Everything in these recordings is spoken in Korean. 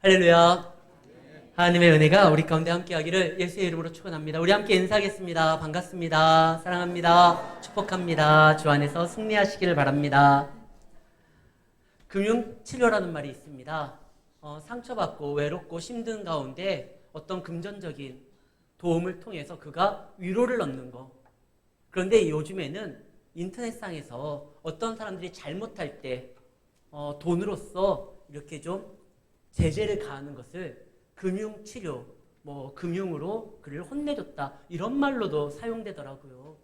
할렐루야. 하나님의 은혜가 우리 가운데 함께하기를 예수의 이름으로 축원합니다. 우리 함께 인사하겠습니다. 반갑습니다. 사랑합니다. 축복합니다. 주 안에서 승리하시기를 바랍니다. 금융치료라는 말이 있습니다. 상처받고 외롭고 힘든 가운데 어떤 금전적인 도움을 통해서 그가 위로를 얻는 거. 그런데 요즘에는 인터넷상에서 어떤 사람들이 잘못할 때 돈으로서 이렇게 좀 제재를 가하는 것을 금융치료, 금융으로 그를 혼내줬다 이런 말로도 사용되더라고요.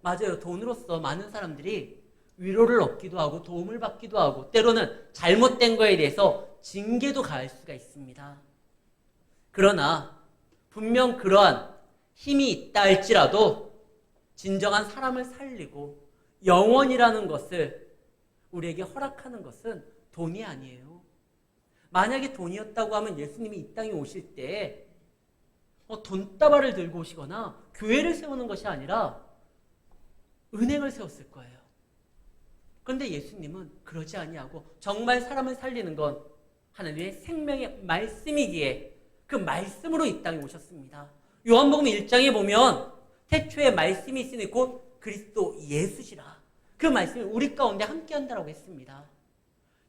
맞아요. 돈으로서 많은 사람들이 위로를 얻기도 하고 도움을 받기도 하고 때로는 잘못된 거에 대해서 징계도 가할 수가 있습니다. 그러나 분명 그러한 힘이 있다 할지라도 진정한 사람을 살리고 영원이라는 것을 우리에게 허락하는 것은 돈이 아니에요. 만약에 돈이었다고 하면 예수님이 이 땅에 오실 때 돈다발을 들고 오시거나 교회를 세우는 것이 아니라 은행을 세웠을 거예요. 그런데 예수님은 그러지 아니하고 정말 사람을 살리는 건 하나님의 생명의 말씀이기에 그 말씀으로 이 땅에 오셨습니다. 요한복음 1장에 보면 태초에 말씀이 있으니 곧 그리스도 예수시라. 그 말씀이 우리 가운데 함께한다라고 했습니다.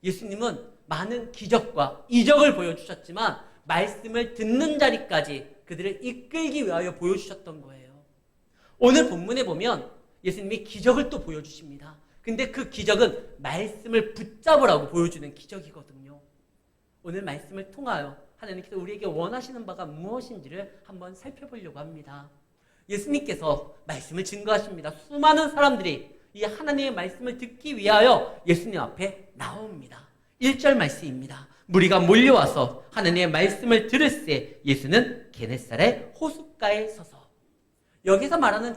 예수님은 많은 기적과 이적을 보여주셨지만 말씀을 듣는 자리까지 그들을 이끌기 위하여 보여주셨던 거예요. 오늘 본문에 보면 예수님이 기적을 또 보여주십니다. 근데 그 기적은 말씀을 붙잡으라고 보여주는 기적이거든요. 오늘 말씀을 통하여 하나님께서 우리에게 원하시는 바가 무엇인지를 한번 살펴보려고 합니다. 예수님께서 말씀을 증거하십니다. 수많은 사람들이 이 하나님의 말씀을 듣기 위하여 예수님 앞에 나옵니다. 1절 말씀입니다. 무리가 몰려와서 하나님의 말씀을 들을새 예수는 게네사렛 호숫가에 서서. 여기서 말하는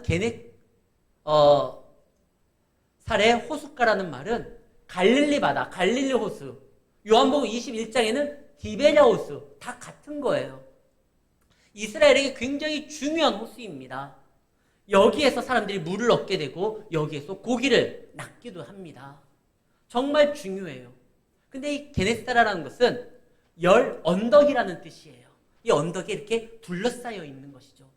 사렛 호숫가라는 말은 갈릴리 바다, 갈릴리 호수. 요한복음 21장에는 디베랴 호수 다 같은 거예요. 이스라엘에게 굉장히 중요한 호수입니다. 여기에서 사람들이 물을 얻게 되고 여기에서 고기를 낚기도 합니다. 정말 중요해요. 근데 이 게네사라라는 것은 열 언덕이라는 뜻이에요. 이 언덕에 이렇게 둘러싸여 있는 것이죠.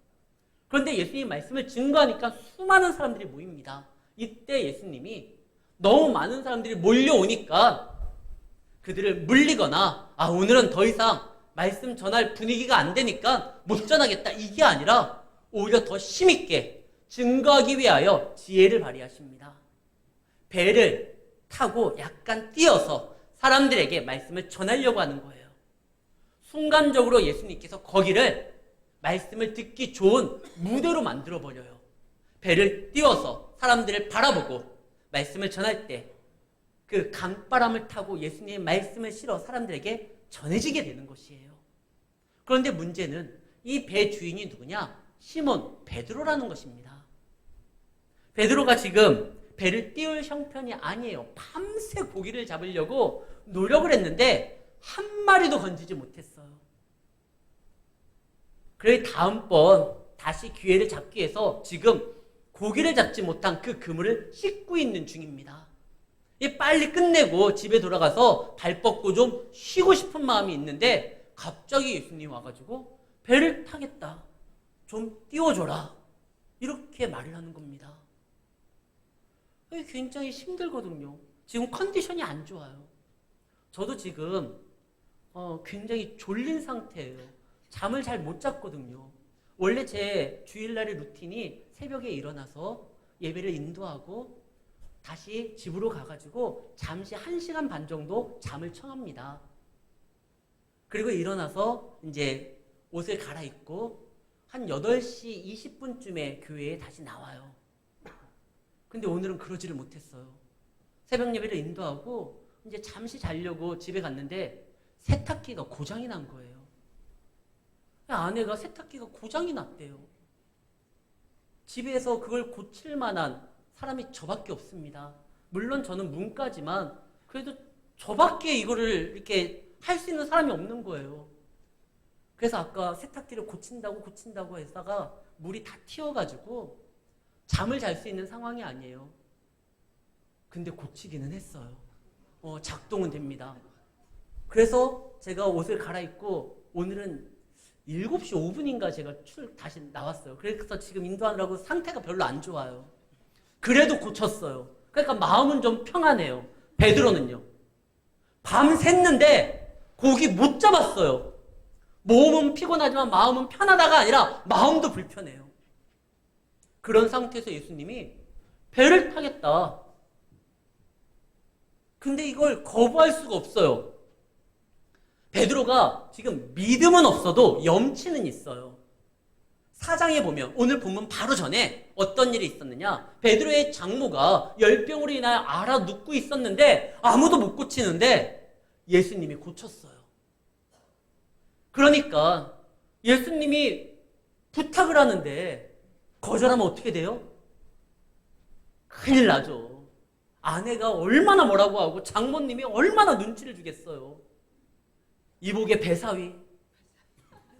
그런데 예수님 말씀을 증거하니까 수많은 사람들이 모입니다. 이때 예수님이 너무 많은 사람들이 몰려오니까 그들을 물리거나 오늘은 더 이상 말씀 전할 분위기가 안 되니까 못 전하겠다 이게 아니라 오히려 더 힘있게 증거하기 위하여 지혜를 발휘하십니다. 배를 타고 약간 띄어서 사람들에게 말씀을 전하려고 하는 거예요. 순간적으로 예수님께서 거기를 말씀을 듣기 좋은 무대로 만들어버려요. 배를 띄워서 사람들을 바라보고 말씀을 전할 때 그 강바람을 타고 예수님의 말씀을 실어 사람들에게 전해지게 되는 것이에요. 그런데 문제는 이 배 주인이 누구냐? 시몬 베드로라는 것입니다. 베드로가 지금 배를 띄울 형편이 아니에요. 밤새 고기를 잡으려고 노력을 했는데 한 마리도 건지지 못했어요. 그래 다음번 다시 기회를 잡기 위해서 지금 고기를 잡지 못한 그 그물을 씻고 있는 중입니다. 빨리 끝내고 집에 돌아가서 발 뻗고 좀 쉬고 싶은 마음이 있는데 갑자기 예수님이 와가지고 배를 타겠다. 좀 띄워줘라. 이렇게 말을 하는 겁니다. 굉장히 힘들거든요. 지금 컨디션이 안 좋아요. 저도 지금 굉장히 졸린 상태예요. 잠을 잘 못 잤거든요. 원래 제 주일날의 루틴이 새벽에 일어나서 예배를 인도하고 다시 집으로 가가지고 잠시 1시간 반 정도 잠을 청합니다. 그리고 일어나서 이제 옷을 갈아입고 한 8시 20분쯤에 교회에 다시 나와요. 근데 오늘은 그러지를 못했어요. 새벽 예배를 인도하고 이제 잠시 자려고 집에 갔는데 세탁기가 고장이 난 거예요. 아내가 세탁기가 고장이 났대요. 집에서 그걸 고칠 만한 사람이 저밖에 없습니다. 물론 저는 문과지만 그래도 저밖에 이거를 이렇게 할 수 있는 사람이 없는 거예요. 그래서 아까 세탁기를 고친다고 했다가 물이 다 튀어가지고 잠을 잘 수 있는 상황이 아니에요. 근데 고치기는 했어요. 작동은 됩니다. 그래서 제가 옷을 갈아입고 오늘은 7시 5분인가 제가 다시 나왔어요. 그래서 지금 인도하느라고 상태가 별로 안 좋아요. 그래도 고쳤어요. 그러니까 마음은 좀 평안해요. 베드로는요. 밤샜는데 고기 못 잡았어요. 몸은 피곤하지만 마음은 편하다가 아니라 마음도 불편해요. 그런 상태에서 예수님이 배를 타겠다. 근데 이걸 거부할 수가 없어요. 베드로가 지금 믿음은 없어도 염치는 있어요. 4장에 보면 오늘 본문 바로 전에 어떤 일이 있었느냐. 베드로의 장모가 열병으로 인하여 앓아 눕고 있었는데 아무도 못 고치는데 예수님이 고쳤어요. 그러니까 예수님이 부탁을 하는데 거절하면 어떻게 돼요? 큰일 나죠. 아내가 얼마나 뭐라고 하고 장모님이 얼마나 눈치를 주겠어요. 이복의 배사위.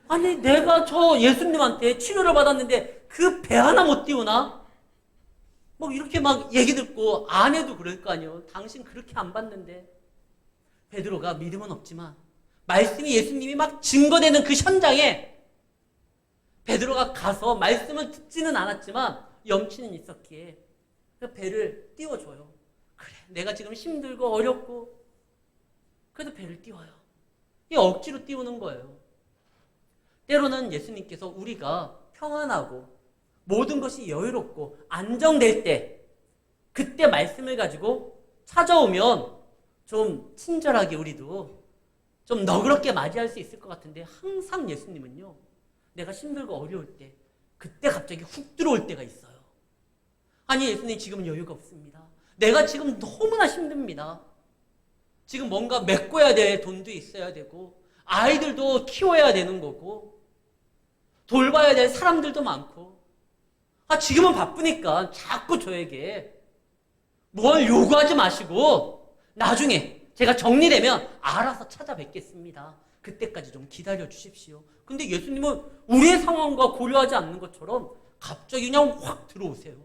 아니 내가 저 예수님한테 치료를 받았는데 그 배 하나 못 띄우나? 뭐 이렇게 막 얘기 듣고 아내도 그럴 거 아니에요. 당신 그렇게 안 받는데. 베드로가 믿음은 없지만 말씀이 예수님이 막 증거되는 그 현장에 베드로가 가서 말씀을 듣지는 않았지만 염치는 있었기에 그 배를 띄워줘요. 그래 내가 지금 힘들고 어렵고 그래도 배를 띄워요. 이 억지로 띄우는 거예요. 때로는 예수님께서 우리가 평안하고 모든 것이 여유롭고 안정될 때 그때 말씀을 가지고 찾아오면 좀 친절하게 우리도 좀 너그럽게 맞이할 수 있을 것 같은데 항상 예수님은요. 내가 힘들고 어려울 때 그때 갑자기 훅 들어올 때가 있어요. 아니 예수님 지금은 여유가 없습니다. 내가 지금 너무나 힘듭니다. 지금 뭔가 메꿔야 될 돈도 있어야 되고 아이들도 키워야 되는 거고 돌봐야 될 사람들도 많고 지금은 바쁘니까 자꾸 저에게 뭘 요구하지 마시고 나중에 제가 정리되면 알아서 찾아뵙겠습니다. 그때까지 좀 기다려 주십시오. 근데 예수님은 우리의 상황과 고려하지 않는 것처럼 갑자기 그냥 확 들어오세요.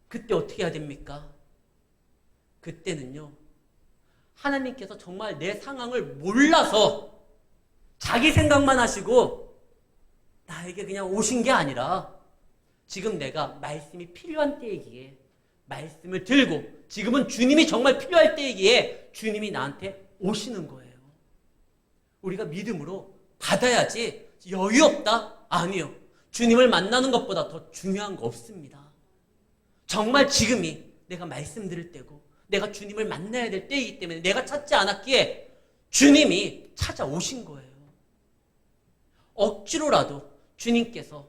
그때 어떻게 해야 됩니까? 그때는요. 하나님께서 정말 내 상황을 몰라서 자기 생각만 하시고 나에게 그냥 오신 게 아니라 지금 내가 말씀이 필요한 때이기에 말씀을 들고 지금은 주님이 정말 필요할 때이기에 주님이 나한테 오시는 거예요. 우리가 믿음으로 받아야지 여유 없다? 아니요. 주님을 만나는 것보다 더 중요한 거 없습니다. 정말 지금이 내가 말씀 들을 때고 내가 주님을 만나야 될 때이기 때문에 내가 찾지 않았기에 주님이 찾아오신 거예요. 억지로라도 주님께서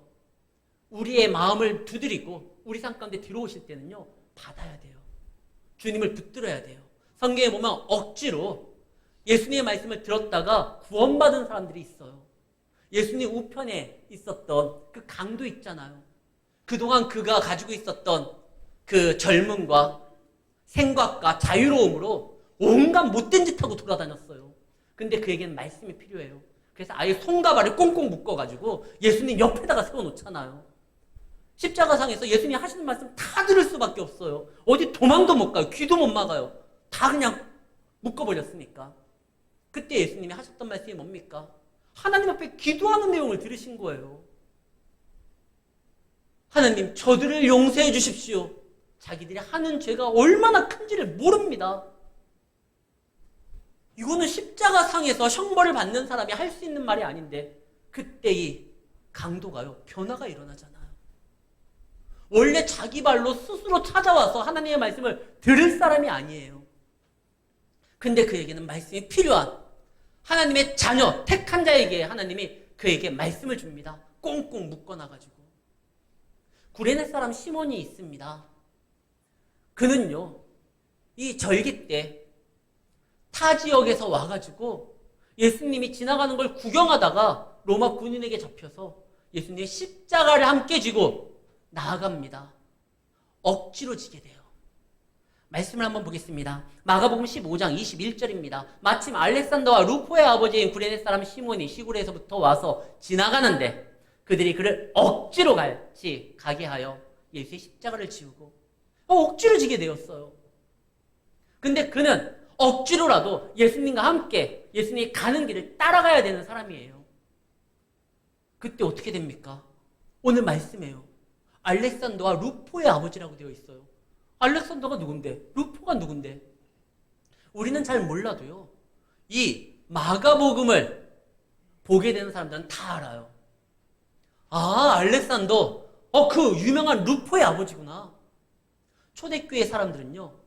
우리의 마음을 두드리고 우리 삶 가운데 들어오실 때는요. 받아야 돼요. 주님을 붙들어야 돼요. 성경에 보면 억지로 예수님의 말씀을 들었다가 구원받은 사람들이 있어요. 예수님 우편에 있었던 그 강도 있잖아요. 그동안 그가 가지고 있었던 그 젊음과 생각과 자유로움으로 온갖 못된 짓 하고 돌아다녔어요. 근데 그에게는 말씀이 필요해요. 그래서 아예 손과 발을 꽁꽁 묶어가지고 예수님 옆에다가 세워놓잖아요. 십자가상에서 예수님 하시는 말씀 다 들을 수밖에 없어요. 어디 도망도 못 가요. 귀도 못 막아요. 다 그냥 묶어버렸으니까. 그때 예수님이 하셨던 말씀이 뭡니까? 하나님 앞에 기도하는 내용을 들으신 거예요. 하나님 저들을 용서해 주십시오. 자기들이 하는 죄가 얼마나 큰지를 모릅니다. 이거는 십자가상에서 형벌을 받는 사람이 할 수 있는 말이 아닌데 그때 이 강도가요. 변화가 일어나잖아요. 원래 자기 발로 스스로 찾아와서 하나님의 말씀을 들을 사람이 아니에요. 근데 그에게는 말씀이 필요한 하나님의 자녀, 택한 자에게 하나님이 그에게 말씀을 줍니다. 꽁꽁 묶어놔가지고. 구레네 사람 시몬이 있습니다. 그는요, 이 절기 때 타 지역에서 와가지고 예수님이 지나가는 걸 구경하다가 로마 군인에게 잡혀서 예수님의 십자가를 함께 지고 나아갑니다. 억지로 지게 돼요. 말씀을 한번 보겠습니다. 마가복음 15장 21절입니다. 마침 알렉산더와 루포의 아버지인 구레네 사람 시몬이 시골에서부터 와서 지나가는데 그들이 그를 억지로 같이 가게 하여 예수의 십자가를 지우고 억지로 지게 되었어요. 근데 그는 억지로라도 예수님과 함께 예수님이 가는 길을 따라가야 되는 사람이에요. 그때 어떻게 됩니까? 오늘 말씀이에요. 알렉산더와 루포의 아버지라고 되어 있어요. 알렉산더가 누군데? 루포가 누군데? 우리는 잘 몰라도요. 이 마가복음을 보게 되는 사람들은 다 알아요. 아, 알렉산더. 그 유명한 루포의 아버지구나. 초대교회 사람들은요.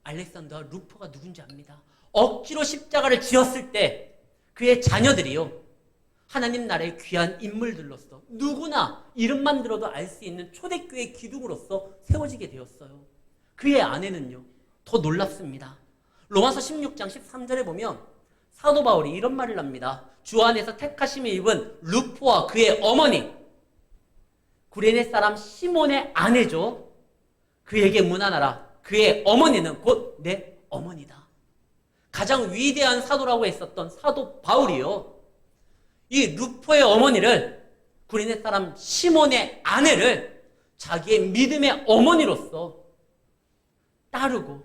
알렉산더와 루포가 누군지 압니다. 억지로 십자가를 지었을 때 그의 자녀들이요. 하나님 나라의 귀한 인물들로서 누구나 이름만 들어도 알 수 있는 초대교회 기둥으로서 세워지게 되었어요. 그의 아내는요. 더 놀랍습니다. 로마서 16장 13절에 보면 사도 바울이 이런 말을 합니다. 주 안에서 택하심을 입은 루포와 그의 어머니 구레네 사람 시몬의 아내죠. 그에게 문안하라. 그의 어머니는 곧 내 어머니다. 가장 위대한 사도라고 했었던 사도 바울이요. 이 루포의 어머니를 구레네 사람 시몬의 아내를 자기의 믿음의 어머니로서 따르고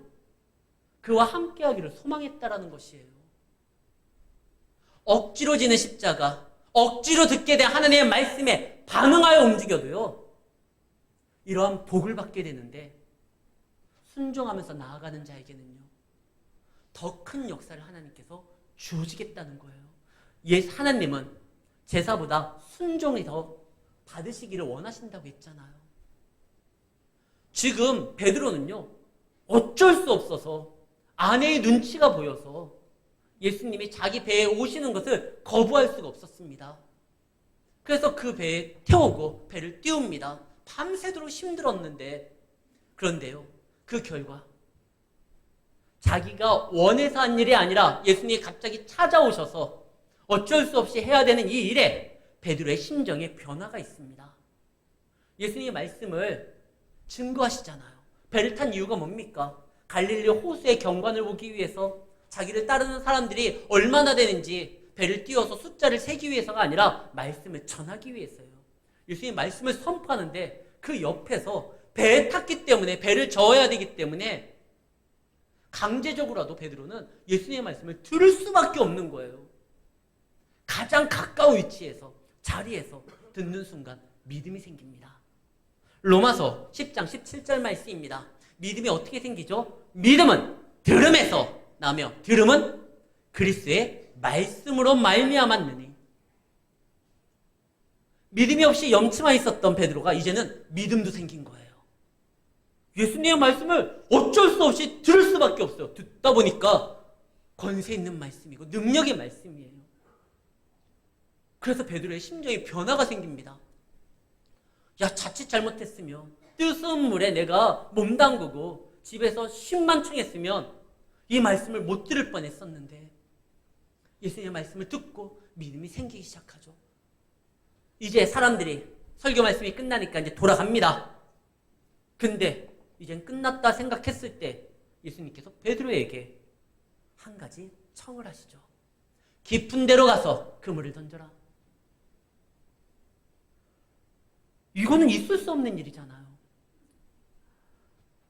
그와 함께하기를 소망했다라는 것이에요. 억지로 지는 십자가, 억지로 듣게 된 하나님의 말씀에 반응하여 움직여도요. 이러한 복을 받게 되는데 순종하면서 나아가는 자에게는요. 더 큰 역사를 하나님께서 주시겠다는 거예요. 하나님은 제사보다 순종이 더 받으시기를 원하신다고 했잖아요. 지금 베드로는요. 어쩔 수 없어서 아내의 눈치가 보여서 예수님이 자기 배에 오시는 것을 거부할 수가 없었습니다. 그래서 그 배에 태우고 배를 띄웁니다. 밤새도록 힘들었는데 그런데요. 그 결과 자기가 원해서 한 일이 아니라 예수님이 갑자기 찾아오셔서 어쩔 수 없이 해야 되는 이 일에 베드로의 심정에 변화가 있습니다. 예수님의 말씀을 증거하시잖아요. 배를 탄 이유가 뭡니까? 갈릴리 호수의 경관을 보기 위해서 자기를 따르는 사람들이 얼마나 되는지 배를 띄워서 숫자를 세기 위해서가 아니라 말씀을 전하기 위해서요. 예수님 말씀을 선포하는데 그 옆에서 배에 탔기 때문에 배를 저어야 되기 때문에 강제적으로라도 베드로는 예수님의 말씀을 들을 수밖에 없는 거예요. 가장 가까운 위치에서 자리에서 듣는 순간 믿음이 생깁니다. 로마서 10장 17절 말씀입니다. 믿음이 어떻게 생기죠? 믿음은 들음에서 나며 들음은 그리스도의 말씀으로 말미암았느니. 믿음이 없이 염치만 있었던 베드로가 이제는 믿음도 생긴 거예요. 예수님의 말씀을 어쩔 수 없이 들을 수밖에 없어요. 듣다 보니까 권세 있는 말씀이고 능력의 말씀이에요. 그래서 베드로의 심정에 변화가 생깁니다. 야, 자칫 잘못했으면 뜨거운 물에 내가 몸 담그고 집에서 쉼만 청했으면 이 말씀을 못 들을 뻔했었는데 예수님의 말씀을 듣고 믿음이 생기기 시작하죠. 이제 사람들이 설교 말씀이 끝나니까 이제 돌아갑니다. 근데 이젠 끝났다 생각했을 때 예수님께서 베드로에게 한 가지 청을 하시죠. 깊은 데로 가서 그물을 던져라. 이거는 있을 수 없는 일이잖아요.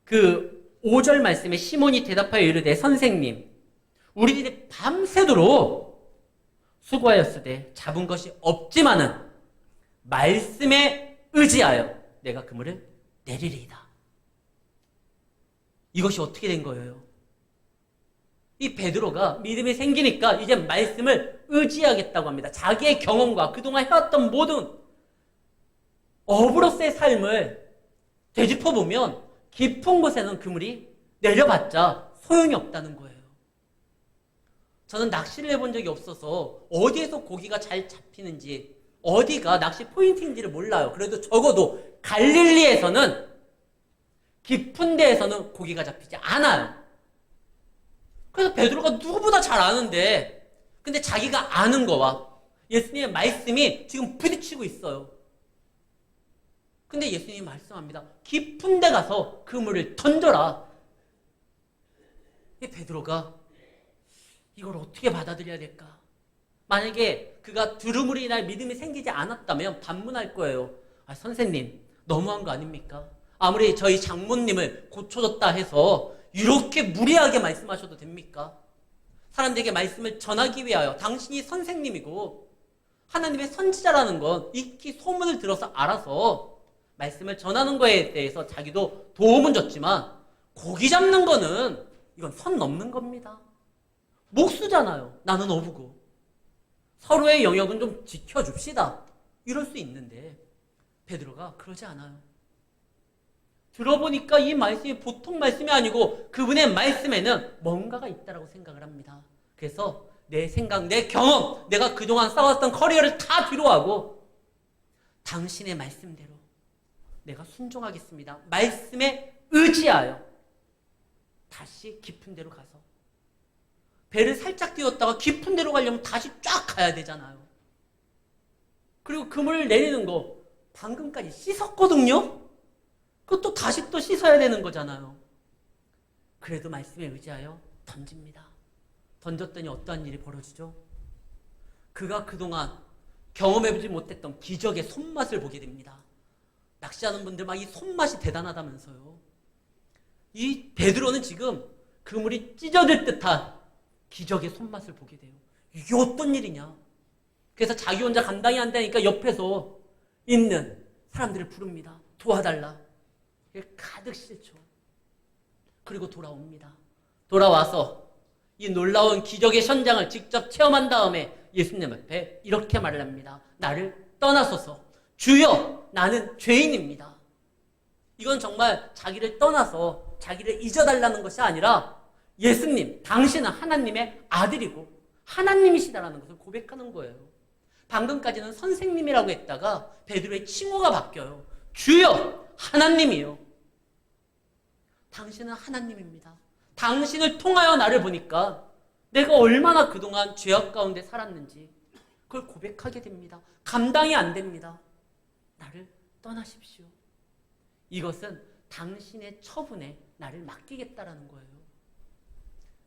그 5절 말씀에 시몬이 대답하여 이르되 선생님 우리들이 밤새도록 수고하였으되 잡은 것이 없지만은 말씀에 의지하여 내가 그물을 내리리이다. 이것이 어떻게 된 거예요? 이 베드로가 믿음이 생기니까 이제 말씀을 의지하겠다고 합니다. 자기의 경험과 그동안 해왔던 모든 어브로스의 삶을 되짚어보면 깊은 곳에는 그물이 내려봤자 소용이 없다는 거예요. 저는 낚시를 해본 적이 없어서 어디에서 고기가 잘 잡히는지 어디가 낚시 포인트인지를 몰라요. 그래도 적어도 갈릴리에서는 깊은 데에서는 고기가 잡히지 않아요. 그래서 베드로가 누구보다 잘 아는데 근데 자기가 아는 거와 예수님의 말씀이 지금 부딪히고 있어요. 근데 예수님이 말씀합니다. 깊은 데 가서 그물을 던져라. 이 베드로가 이걸 어떻게 받아들여야 될까? 만약에 그가 들음으로 인할 믿음이 생기지 않았다면 반문할 거예요. 선생님 너무한 거 아닙니까? 아무리 저희 장모님을 고쳐줬다 해서 이렇게 무리하게 말씀하셔도 됩니까? 사람들에게 말씀을 전하기 위하여 당신이 선생님이고 하나님의 선지자라는 건 익히 소문을 들어서 알아서 말씀을 전하는 거에 대해서 자기도 도움은 줬지만 고기 잡는 거는 이건 선 넘는 겁니다. 목수잖아요. 나는 어부고. 서로의 영역은 좀 지켜줍시다. 이럴 수 있는데 베드로가 그러지 않아요. 들어보니까 이 말씀이 보통 말씀이 아니고 그분의 말씀에는 뭔가가 있다라고 생각을 합니다. 그래서 내 생각, 내 경험, 내가 그동안 쌓았던 커리어를 다 뒤로하고 당신의 말씀대로 내가 순종하겠습니다. 말씀에 의지하여 다시 깊은 데로 가서 배를 살짝 띄웠다가 깊은 데로 가려면 다시 쫙 가야 되잖아요. 그리고 그물을 내리는 거 방금까지 씻었거든요. 그것도 다시 또 씻어야 되는 거잖아요. 그래도 말씀에 의지하여 던집니다. 던졌더니 어떠한 일이 벌어지죠? 그가 그동안 경험해보지 못했던 기적의 손맛을 보게 됩니다. 낚시하는 분들 막 이 손맛이 대단하다면서요. 이 베드로는 지금 그물이 찢어질 듯한 기적의 손맛을 보게 돼요. 이게 어떤 일이냐? 그래서 자기 혼자 감당이 안 되니까 옆에서 있는 사람들을 부릅니다. 도와달라. 가득 싫죠. 그리고 돌아옵니다. 돌아와서 이 놀라운 기적의 현장을 직접 체험한 다음에 예수님 앞에 이렇게 말을 합니다. 나를 떠나소서. 주여, 나는 죄인입니다. 이건 정말 자기를 떠나서 자기를 잊어달라는 것이 아니라 예수님, 당신은 하나님의 아들이고 하나님이시다라는 것을 고백하는 거예요. 방금까지는 선생님이라고 했다가 베드로의 칭호가 바뀌어요. 주여, 하나님이요. 당신은 하나님입니다. 당신을 통하여 나를 보니까 내가 얼마나 그동안 죄악 가운데 살았는지 그걸 고백하게 됩니다. 감당이 안 됩니다. 나를 떠나십시오. 이것은 당신의 처분에 나를 맡기겠다라는 거예요.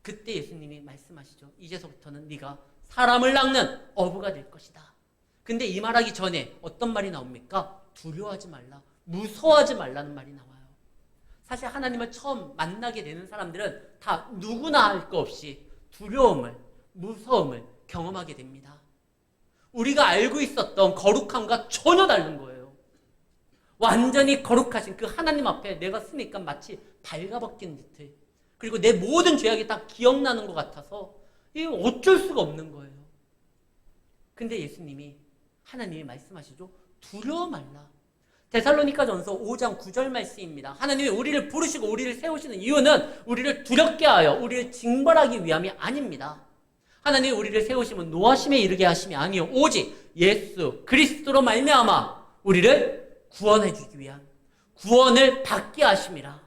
그때 예수님이 말씀하시죠. 이제서부터는 네가 사람을 낚는 어부가 될 것이다. 근데 이 말하기 전에 어떤 말이 나옵니까? 두려워하지 말라, 무서워하지 말라는 말이 나와요. 사실 하나님을 처음 만나게 되는 사람들은 다 누구나 할 거 없이 두려움을, 무서움을 경험하게 됩니다. 우리가 알고 있었던 거룩함과 전혀 다른 거예요. 완전히 거룩하신 그 하나님 앞에 내가 서니까 마치 발가벗긴 듯해. 그리고 내 모든 죄악이 다 기억나는 것 같아서 이게 어쩔 수가 없는 거예요. 근데 예수님이, 하나님이 말씀하시죠. 두려워 말라. 데살로니가전서 5장 9절 말씀입니다. 하나님이 우리를 부르시고 우리를 세우시는 이유는 우리를 두렵게 하여 우리를 징벌하기 위함이 아닙니다. 하나님이 우리를 세우시면 노하심에 이르게 하심이 아니요 오직 예수 그리스도로 말미암아 우리를 구원해 주기 위한, 구원을 받게 하심이라.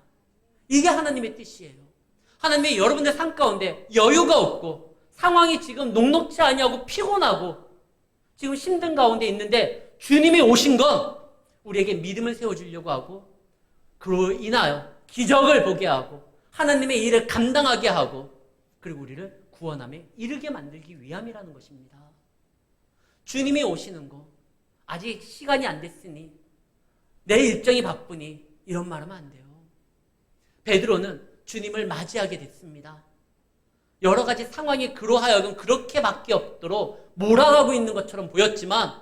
이게 하나님의 뜻이에요. 하나님이 여러분의 삶 가운데 여유가 없고 상황이 지금 녹록치 아니하고 피곤하고 지금 힘든 가운데 있는데 주님이 오신 건 우리에게 믿음을 세워주려고 하고 그로 인하여 기적을 보게 하고 하나님의 일을 감당하게 하고 그리고 우리를 구원함에 이르게 만들기 위함이라는 것입니다. 주님이 오시는 거 아직 시간이 안 됐으니 내 일정이 바쁘니 이런 말 하면 안 돼요. 베드로는 주님을 맞이하게 됐습니다. 여러 가지 상황이 그로 하여금 그렇게밖에 없도록 몰아가고 있는 것처럼 보였지만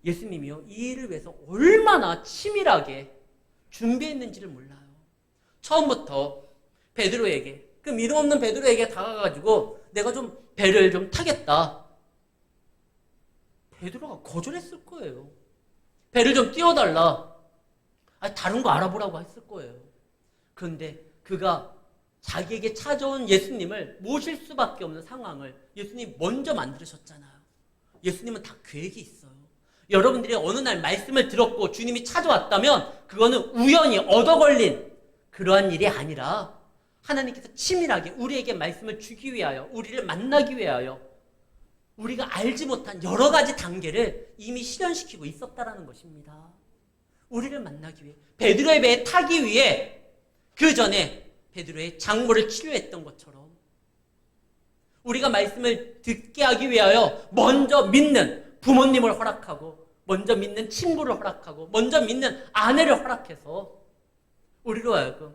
예수님이요, 이 일을 위해서 얼마나 치밀하게 준비했는지를 몰라요. 처음부터 베드로에게, 그 믿음 없는 베드로에게 다가가가지고 내가 좀 배를 좀 타겠다. 베드로가 거절했을 거예요. 배를 좀 띄워달라. 아니, 다른 거 알아보라고 했을 거예요. 그런데 그가 자기에게 찾아온 예수님을 모실 수밖에 없는 상황을 예수님이 먼저 만들으셨잖아요. 예수님은 다 계획이 있어요. 여러분들이 어느 날 말씀을 들었고 주님이 찾아왔다면 그거는 우연히 얻어 걸린 그러한 일이 아니라 하나님께서 치밀하게 우리에게 말씀을 주기 위하여, 우리를 만나기 위하여 우리가 알지 못한 여러 가지 단계를 이미 실현시키고 있었다라는 것입니다. 우리를 만나기 위해, 베드로의 배에 타기 위해 그 전에 베드로의 장모를 치료했던 것처럼 우리가 말씀을 듣게 하기 위하여 먼저 믿는 부모님을 허락하고 먼저 믿는 친구를 허락하고 먼저 믿는 아내를 허락해서 우리로 하여금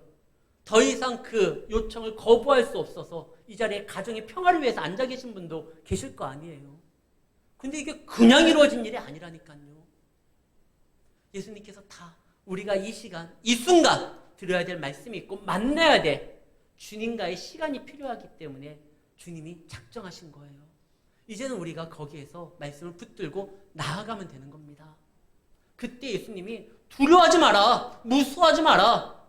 더 이상 그 요청을 거부할 수 없어서 이 자리에 가정의 평화를 위해서 앉아 계신 분도 계실 거 아니에요. 근데 이게 그냥 이루어진 일이 아니라니까요. 예수님께서 다 우리가 이 시간, 이 순간 들어야 될 말씀이 있고 만나야 될 주님과의 시간이 필요하기 때문에 주님이 작정하신 거예요. 이제는 우리가 거기에서 말씀을 붙들고 나아가면 되는 겁니다. 그때 예수님이 두려워하지 마라, 무서워하지 마라.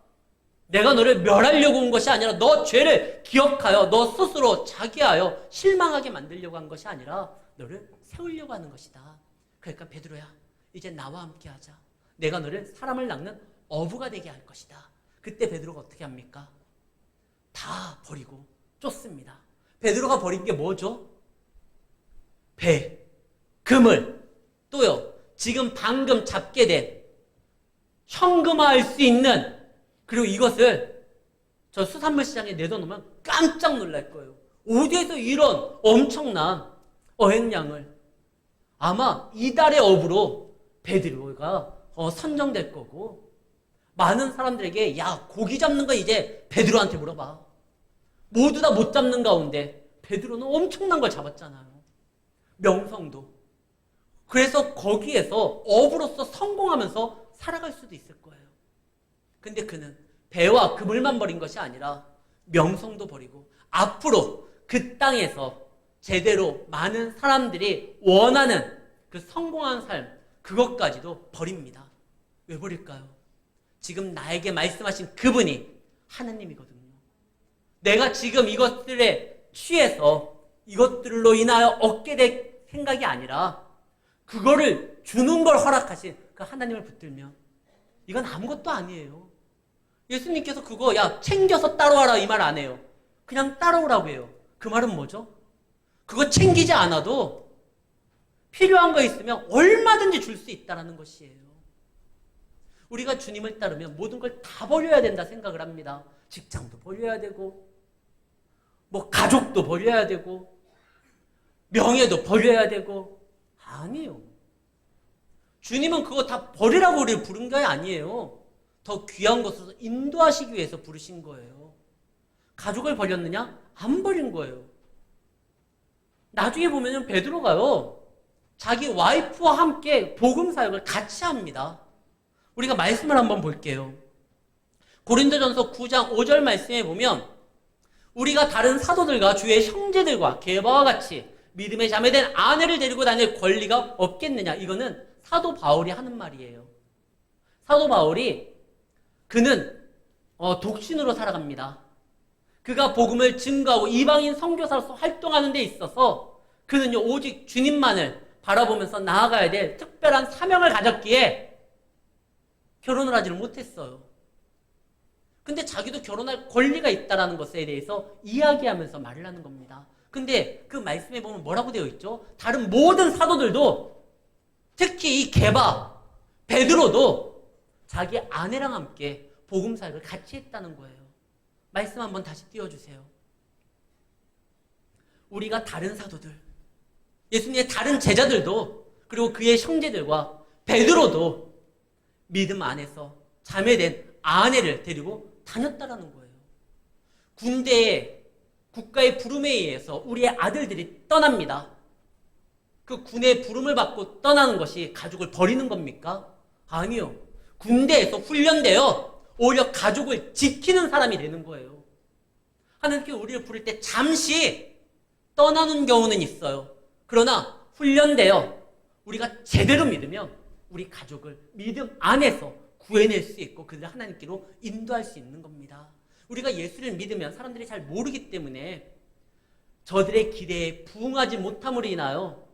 내가 너를 멸하려고 온 것이 아니라 너 죄를 기억하여 너 스스로 자기하여 실망하게 만들려고 한 것이 아니라 너를 세우려고 하는 것이다. 그러니까 베드로야, 이제 나와 함께 하자. 내가 너를 사람을 낚는 어부가 되게 할 것이다. 그때 베드로가 어떻게 합니까? 다 버리고 쫓습니다. 베드로가 버린 게 뭐죠? 배, 그물, 또요 지금 방금 잡게 된 현금화할 수 있는, 그리고 이것을 저 수산물 시장에 내다놓으면 깜짝 놀랄 거예요. 어디에서 이런 엄청난 어획량을, 아마 이달의 어부로 베드로가 선정될 거고, 많은 사람들에게 야 고기 잡는 거 이제 베드로한테 물어봐. 모두 다 못 잡는 가운데 베드로는 엄청난 걸 잡았잖아요. 명성도. 그래서 거기에서 어부로서 성공하면서 살아갈 수도 있을 거예요. 근데 그는 배와 그물만 버린 것이 아니라 명성도 버리고 앞으로 그 땅에서 제대로 많은 사람들이 원하는 그 성공한 삶, 그것까지도 버립니다. 왜 버릴까요? 지금 나에게 말씀하신 그분이 하나님이거든요. 내가 지금 이것들에 취해서 이것들로 인하여 얻게 될 생각이 아니라 그거를 주는 걸 허락하신 그 하나님을 붙들면 이건 아무것도 아니에요. 예수님께서 그거 야 챙겨서 따라와라 이 말 안 해요. 그냥 따라오라고 해요. 그 말은 뭐죠? 그거 챙기지 않아도 필요한 거 있으면 얼마든지 줄 수 있다는 것이에요. 우리가 주님을 따르면 모든 걸 다 버려야 된다 생각을 합니다. 직장도 버려야 되고, 뭐 가족도 버려야 되고, 명예도 버려야 되고. 아니에요. 주님은 그거 다 버리라고 우리를 부른 게 아니에요. 더 귀한 것으로 인도하시기 위해서 부르신 거예요. 가족을 버렸느냐? 안 버린 거예요. 나중에 보면 베드로가요, 자기 와이프와 함께 복음 사역을 같이 합니다. 우리가 말씀을 한번 볼게요. 고린도전서 9장 5절 말씀에 보면 우리가 다른 사도들과 주의 형제들과 게바와 같이 믿음의 자매된 아내를 데리고 다닐 권리가 없겠느냐. 이거는 사도 바울이 하는 말이에요. 사도 바울이 그는 독신으로 살아갑니다. 그가 복음을 증거하고 이방인 선교사로서 활동하는 데 있어서 그는요 오직 주님만을 바라보면서 나아가야 될 특별한 사명을 가졌기에 결혼을 하지를 못했어요. 근데 자기도 결혼할 권리가 있다는 것에 대해서 이야기하면서 말을 하는 겁니다. 근데 그 말씀에 보면 뭐라고 되어 있죠? 다른 모든 사도들도, 특히 이 게바, 베드로도 자기 아내랑 함께 복음 사역을 같이 했다는 거예요. 말씀 한번 다시 띄워주세요. 우리가 다른 사도들, 예수님의 다른 제자들도, 그리고 그의 형제들과 베드로도 믿음 안에서 자매된 아내를 데리고 다녔다라는 거예요. 군대에 국가의 부름에 의해서 우리의 아들들이 떠납니다. 그 군의 부름을 받고 떠나는 것이 가족을 버리는 겁니까? 아니요. 군대에서 훈련되어 오히려 가족을 지키는 사람이 되는 거예요. 하나님께서 우리를 부를 때 잠시 떠나는 경우는 있어요. 그러나 훈련되어 우리가 제대로 믿으면 우리 가족을 믿음 안에서 구해낼 수 있고 그들을 하나님께로 인도할 수 있는 겁니다. 우리가 예수를 믿으면 사람들이 잘 모르기 때문에 저들의 기대에 부응하지 못함으로 인하여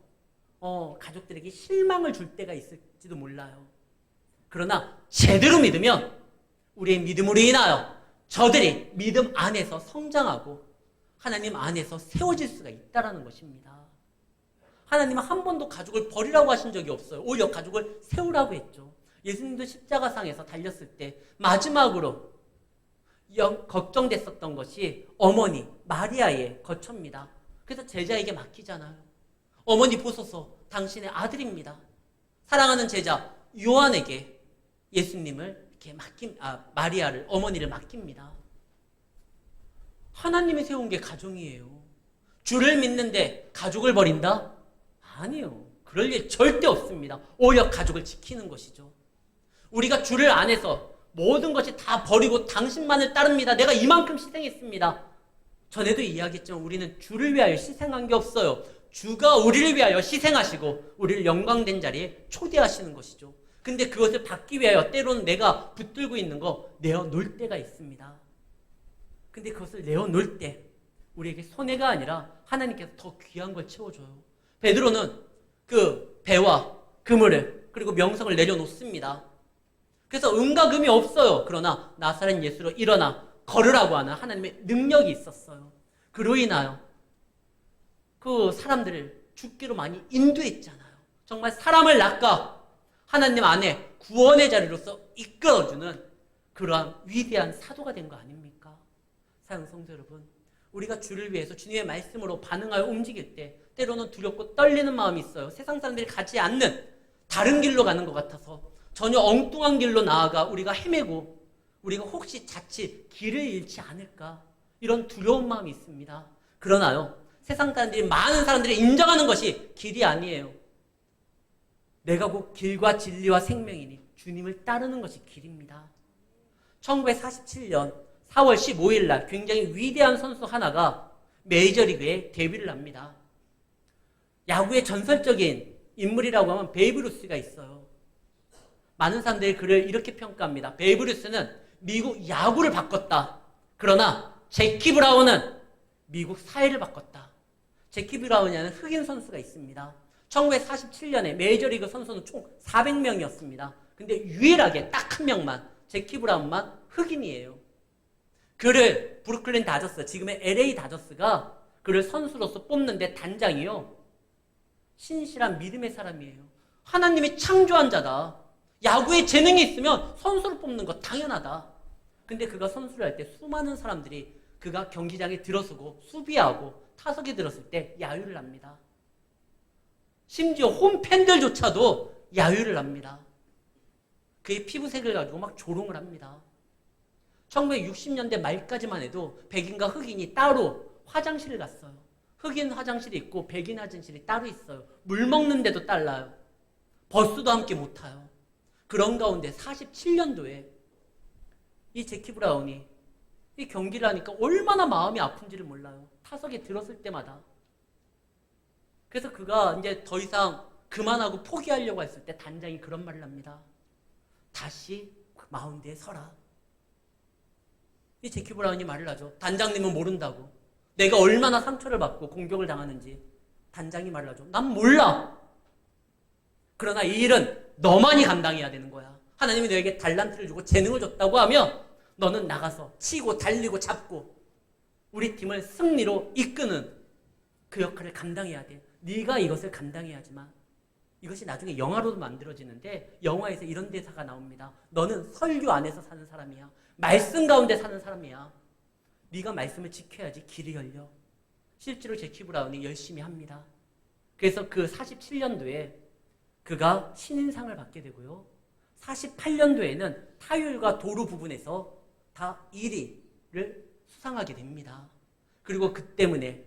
가족들에게 실망을 줄 때가 있을지도 몰라요. 그러나 제대로 믿으면 우리의 믿음으로 인하여 저들이 믿음 안에서 성장하고 하나님 안에서 세워질 수가 있다는 것입니다. 하나님은 한 번도 가족을 버리라고 하신 적이 없어요. 오히려 가족을 세우라고 했죠. 예수님도 십자가상에서 달렸을 때 마지막으로 걱정됐었던 것이 어머니 마리아의 거처입니다. 그래서 제자에게 맡기잖아요. 어머니 보소서, 당신의 아들입니다. 사랑하는 제자 요한에게 예수님을 이렇게 마리아를, 어머니를 맡깁니다. 하나님이 세운 게 가정이에요. 주를 믿는데 가족을 버린다? 아니요. 그럴 일 절대 없습니다. 오히려 가족을 지키는 것이죠. 우리가 주를 안 해서 모든 것이 다 버리고 당신만을 따릅니다. 내가 이만큼 희생했습니다. 전에도 이야기했지만 우리는 주를 위하여 희생한 게 없어요. 주가 우리를 위하여 희생하시고 우리를 영광된 자리에 초대하시는 것이죠. 근데 그것을 받기 위하여 때로는 내가 붙들고 있는 거 내어놓을 때가 있습니다. 근데 그것을 내어놓을 때 우리에게 손해가 아니라 하나님께서 더 귀한 걸 채워줘요. 베드로는 그 배와 그물을 그리고 명성을 내려놓습니다. 그래서 은과 금이 없어요. 그러나 나사렛 예수로 일어나 걸으라고 하는 하나님의 능력이 있었어요. 그로 인하여 그 사람들을 죽기로 많이 인도했잖아요. 정말 사람을 낚아 하나님 안에 구원의 자리로서 이끌어주는 그러한 위대한 사도가 된 거 아닙니까? 사랑하는 성도 여러분, 우리가 주를 위해서 주님의 말씀으로 반응하여 움직일 때 때로는 두렵고 떨리는 마음이 있어요. 세상 사람들이 가지 않는 다른 길로 가는 것 같아서 전혀 엉뚱한 길로 나아가 우리가 헤매고 우리가 혹시 자칫 길을 잃지 않을까 이런 두려운 마음이 있습니다. 그러나요, 세상 사람들이 많은 사람들이 인정하는 것이 길이 아니에요. 내가 곧 길과 진리와 생명이니 주님을 따르는 것이 길입니다. 1947년 4월 15일 날 굉장히 위대한 선수 하나가 메이저리그에 데뷔를 합니다. 야구의 전설적인 인물이라고 하면 베이브 루스가 있어요. 많은 사람들이 그를 이렇게 평가합니다. 베이브 루스는 미국 야구를 바꿨다. 그러나 제키 브라운은 미국 사회를 바꿨다. 제키 브라운이라는 흑인 선수가 있습니다. 1947년에 메이저리그 선수는 총 400명이었습니다. 근데 유일하게 딱 한 명만, 제키 브라운만 흑인이에요. 그를 브루클린 다저스, 지금의 LA 다저스가 그를 선수로서 뽑는데 단장이요, 신실한 믿음의 사람이에요. 하나님이 창조한 자다. 야구에 재능이 있으면 선수를 뽑는 거 당연하다. 근데 그가 선수를 할 때 수많은 사람들이 그가 경기장에 들어서고 수비하고 타석에 들었을 때 야유를 합니다. 심지어 홈팬들조차도 야유를 합니다. 그의 피부색을 가지고 막 조롱을 합니다. 1960년대 말까지만 해도 백인과 흑인이 따로 화장실을 갔어요. 흑인 화장실이 있고 백인 화장실이 따로 있어요. 물 먹는데도 달라요. 버스도 함께 못 타요. 그런 가운데 47년도에 이 제키 브라운이 이 경기를 하니까 얼마나 마음이 아픈지를 몰라요. 타석에 들었을 때마다. 그래서 그가 이제 더 이상 그만하고 포기하려고 했을 때 단장이 그런 말을 합니다. 다시 마운드에 서라. 이 제키 브라운이 말을 하죠. 단장님은 모른다고. 내가 얼마나 상처를 받고 공격을 당하는지 단장이 말을 하죠. 난 몰라. 그러나 이 일은 너만이 감당해야 되는 거야. 하나님이 너에게 달란트를 주고 재능을 줬다고 하면 너는 나가서 치고 달리고 잡고 우리 팀을 승리로 이끄는 그 역할을 감당해야 돼. 네가 이것을 감당해야지만. 이것이 나중에 영화로도 만들어지는데 영화에서 이런 대사가 나옵니다. 너는 설교 안에서 사는 사람이야. 말씀 가운데 사는 사람이야. 네가 말씀을 지켜야지 길이 열려. 실제로 제키 브라운이 열심히 합니다. 그래서 그 47년도에 그가 신인상을 받게 되고요. 48년도에는 타율과 도루 부분에서 다 1위를 수상하게 됩니다. 그리고 그 때문에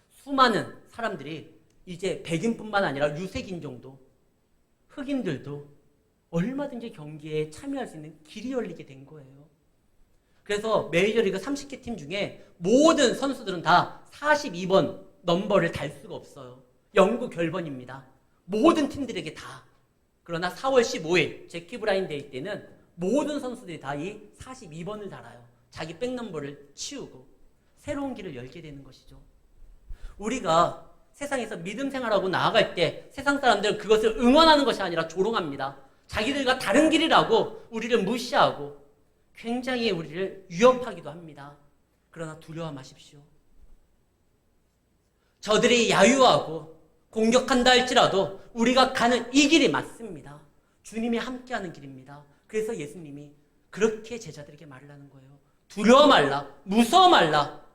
수많은 사람들이 이제 백인뿐만 아니라 유색인종도 흑인들도 얼마든지 경기에 참여할 수 있는 길이 열리게 된 거예요. 그래서 메이저리그 30개 팀 중에 모든 선수들은 다 42번 넘버를 달 수가 없어요. 영구 결번입니다. 모든 팀들에게 다. 그러나 4월 15일 제키 브라운 데이 때는 모든 선수들이 다 이 42번을 달아요. 자기 백넘버를 치우고 새로운 길을 열게 되는 것이죠. 우리가 세상에서 믿음 생활하고 나아갈 때 세상 사람들은 그것을 응원하는 것이 아니라 조롱합니다. 자기들과 다른 길이라고 우리를 무시하고 굉장히 우리를 위협하기도 합니다. 그러나 두려워 마십시오. 저들이 야유하고 공격한다 할지라도 우리가 가는 이 길이 맞습니다. 주님이 함께하는 길입니다. 그래서 예수님이 그렇게 제자들에게 말을 하는 거예요. 두려워 말라, 무서워 말라.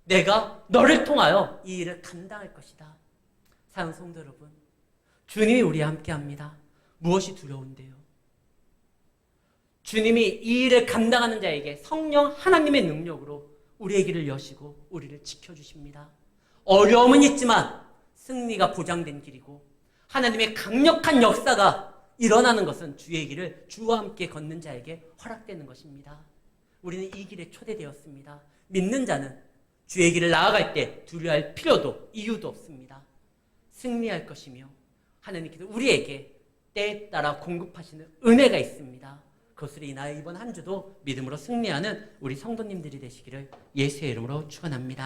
내가 너를 통하여 이 일을 감당할 것이다. 사랑하는 성도 여러분, 주님이 우리와 함께합니다. 무엇이 두려운데요? 주님이 이 일을 감당하는 자에게 성령 하나님의 능력으로 우리의 길을 여시고 우리를 지켜주십니다. 어려움은 있지만 승리가 보장된 길이고 하나님의 강력한 역사가 일어나는 것은 주의 길을 주와 함께 걷는 자에게 허락되는 것입니다. 우리는 이 길에 초대되었습니다. 믿는 자는 주의 길을 나아갈 때 두려워할 필요도 이유도 없습니다. 승리할 것이며 하나님께서 우리에게 때에 따라 공급하시는 은혜가 있습니다. 그것으로 인하여 이번 한 주도 믿음으로 승리하는 우리 성도님들이 되시기를 예수의 이름으로 축원합니다.